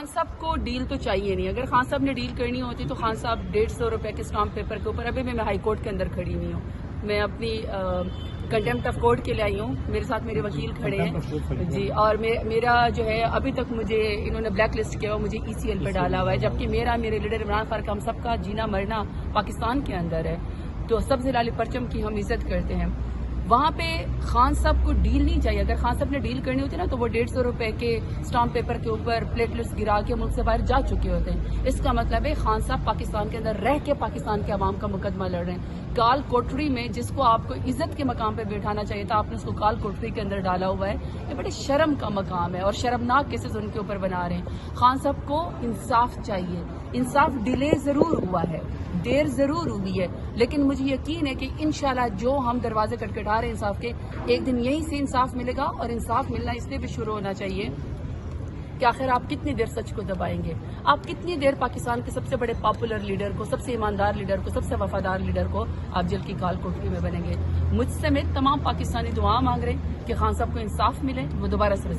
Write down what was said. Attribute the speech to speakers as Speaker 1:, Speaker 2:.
Speaker 1: خان صاحب کو ڈیل تو چاہیے نہیں. اگر خان صاحب نے ڈیل کرنی ہوتی تو خان صاحب 150 روپے کے اسٹامپ پیپر کے اوپر, ابھی میں ہائی کورٹ کے اندر کھڑی ہوئی ہوں, میں اپنی کنٹمپٹ آف کورٹ کے لیے آئی ہوں, میرے ساتھ میرے وکیل کھڑے ہیں جی, اور میرا جو ہے ابھی تک مجھے انہوں نے بلیک لسٹ کیا ہوا, مجھے ECL پہ ڈالا ہوا ہے, جبکہ میرے لیڈر عمران خان کا ہم سب کا جینا مرنا پاکستان کے اندر ہے. تو سبز لال پرچم کی ہم عزت کرتے ہیں. وہاں پہ خان صاحب کو ڈیل نہیں چاہیے. اگر خان صاحب نے ڈیل کرنی ہوتی نا تو وہ 150 روپے کے اسٹامپ پیپر کے اوپر پلیٹلیٹس گرا کے ملک سے باہر جا چکے ہوتے ہیں. اس کا مطلب ہے خان صاحب پاکستان کے اندر رہ کے پاکستان کے عوام کا مقدمہ لڑ رہے ہیں. کال کوٹری میں جس کو آپ کو عزت کے مقام پہ بیٹھانا چاہیے تھا, آپ نے اس کو کال کوٹری کے اندر ڈالا ہوا ہے. یہ بڑے شرم کا مقام ہے اور شرمناک کیسز ان کے اوپر بنا رہے ہیں. خان صاحب کو انصاف چاہیے. انصاف ڈیلے ضرور ہوا ہے, دیر ضرور ہوئی ہے, لیکن مجھے یقین ہے کہ انشاءاللہ جو ہم دروازے کٹکھٹا رہے ہیں انصاف کے, ایک دن یہیں سے انصاف ملے گا. اور انصاف ملنا اس لیے بھی شروع ہونا چاہیے کہ آخر آپ کتنی دیر سچ کو دبائیں گے, آپ کتنی دیر پاکستان کے سب سے بڑے پاپولر لیڈر کو, سب سے ایماندار لیڈر کو, سب سے وفادار لیڈر کو آپ جیل کی کال کوٹری میں بنیں گے. مجھ سمیت تمام پاکستانی دعا مانگ رہے ہیں کہ خان صاحب کو انصاف ملے, وہ دوبارہ سے